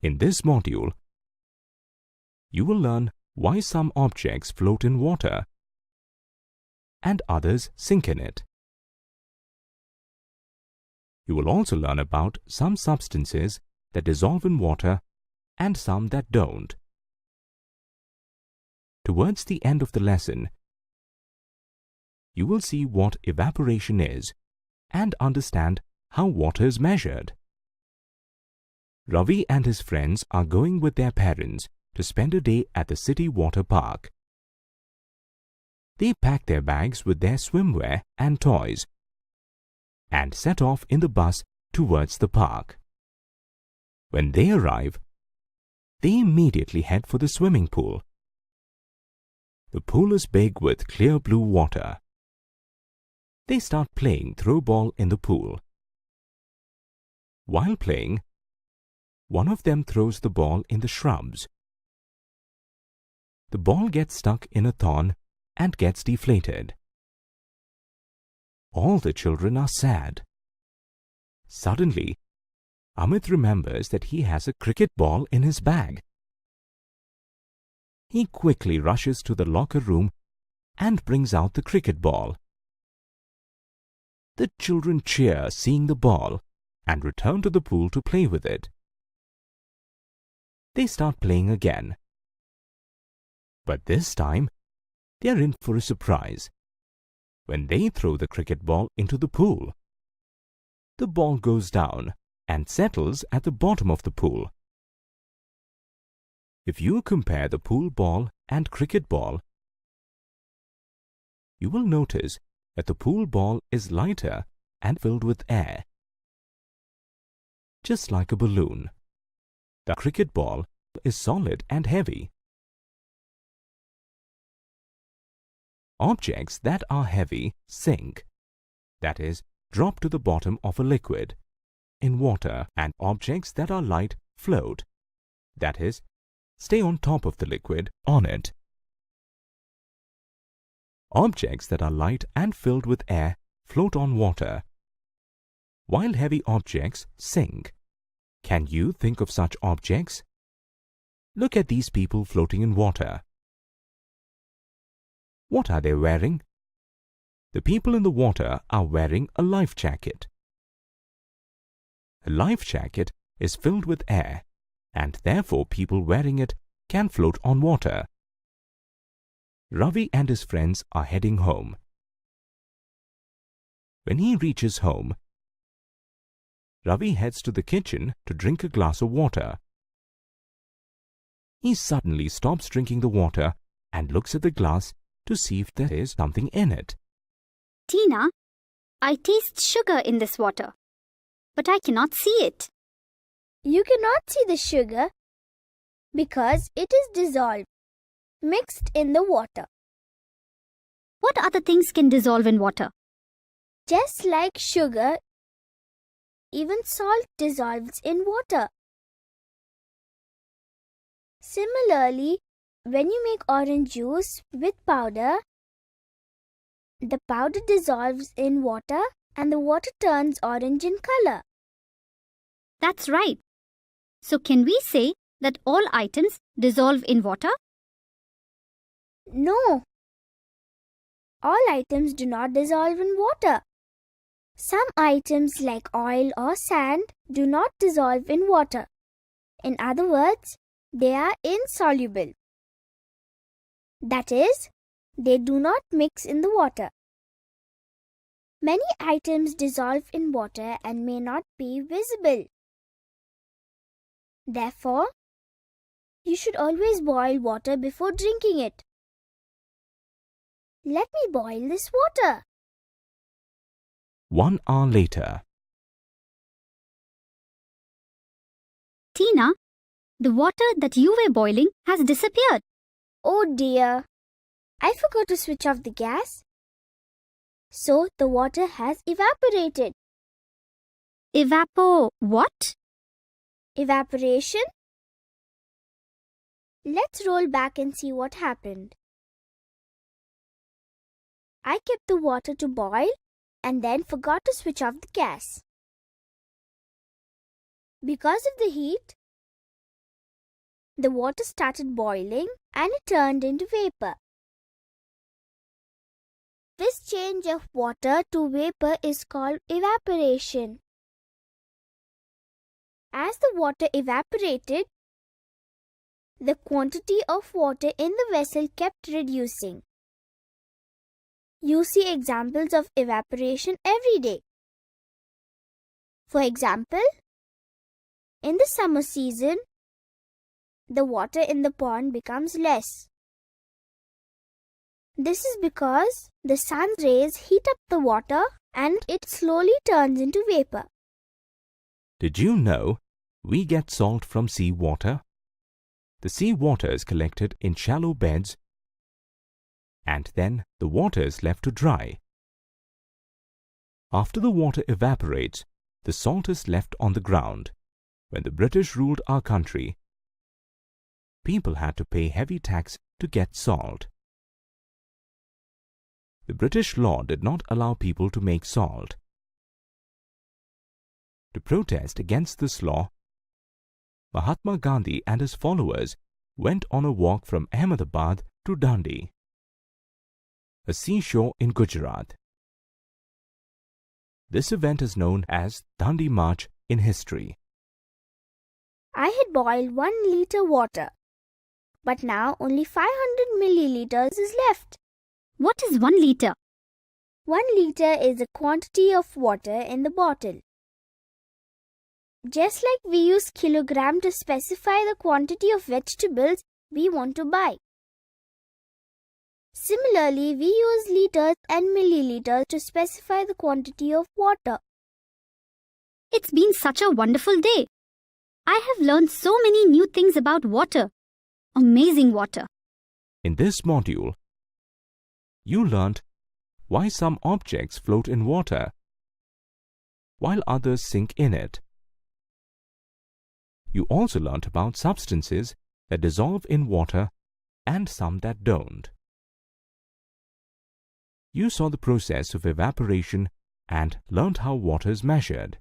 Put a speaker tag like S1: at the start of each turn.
S1: In this module, you will learn why some objects float in water and others sink in it. You will also learn about some substances that dissolve in water and some that don't. Towards the end of the lesson, you will see what evaporation is and understand how water is measured. Ravi and his friends are going with their parents to spend a day at the city water park. They pack their bags with their swimwear and toys and set off in the bus towards the park. When they arrive, they immediately head for the swimming pool. The pool is big with clear blue water. They start playing throw ball in the pool. While playing, one of them throws the ball in the shrubs. The ball gets stuck in a thorn and gets deflated. All the children are sad. Suddenly, Amit remembers that he has a cricket ball in his bag. He quickly rushes to the locker room and brings out the cricket ball. The children cheer seeing the ball and return to the pool to play with it. They start playing again. But this time, they are in for a surprise. When they throw the cricket ball into the pool, the ball goes down and settles at the bottom of the pool. If you compare the pool ball and cricket ball, you will notice that the pool ball is lighter and filled with air. Just like a balloon, the cricket ball is solid and heavy. Objects that are heavy sink, that is, drop to the bottom of a liquid, in water, and objects that are light float, that is, stay on top of the liquid on it. Objects that are light and filled with air float on water, while heavy objects sink. Can you think of such objects? Look at these people floating in water. What are they wearing? The people in the water are wearing a life jacket. A life jacket is filled with air, and therefore people wearing it can float on water. Ravi and his friends are heading home. When he reaches home, Ravi heads to the kitchen to drink a glass of water. He suddenly stops drinking the water and looks at the glass to see if there is something in it.
S2: Tina, I taste sugar in this water, but I cannot see it.
S3: You cannot see the sugar because it is dissolved, mixed in the water.
S2: What other things can dissolve in water?
S3: Just like sugar, even salt dissolves in water. Similarly, when you make orange juice with powder, the powder dissolves in water and the water turns orange in color.
S2: That's right. So can we say that all items dissolve in water?
S3: No. All items do not dissolve in water. Some items like oil or sand do not dissolve in water. In other words, they are insoluble. That is, they do not mix in the water. Many items dissolve in water and may not be visible. Therefore, you should always boil water before drinking it. Let me boil this water.
S1: 1 hour later.
S2: Tina, the water that you were boiling has disappeared.
S3: Oh dear, I forgot to switch off the gas. So the water has evaporated.
S2: What?
S3: Evaporation? Let's roll back and see what happened. I kept the water to boil and then forgot to switch off the gas. Because of the heat, the water evaporated. The water started boiling and it turned into vapor. This change of water to vapor is called evaporation. As the water evaporated, the quantity of water in the vessel kept reducing. You see examples of evaporation every day. For example, in the summer season, the water in the pond becomes less. This is because the sun's rays heat up the water and it slowly turns into vapor.
S1: Did you know we get salt from seawater? The seawater is collected in shallow beds and then the water is left to dry. After the water evaporates, the salt is left on the ground. When the British ruled our country, people had to pay heavy tax to get salt. The British law did not allow people to make salt. To protest against this law, Mahatma Gandhi and his followers went on a walk from Ahmedabad to Dandi, a seashore in Gujarat. This event is known as Dandi March in history.
S3: I had boiled 1 liter water, but now only 500 milliliters is left.
S2: What is 1 liter?
S3: 1 liter is the quantity of water in the bottle. Just like we use kilogram to specify the quantity of vegetables we want to buy. Similarly, we use liters and milliliters to specify the quantity of water.
S2: It's been such a wonderful day. I have learned so many new things about water. Amazing water.
S1: In this module, you learnt why some objects float in water while others sink in it. You also learnt about substances that dissolve in water and some that don't. You saw the process of evaporation and learnt how water is measured.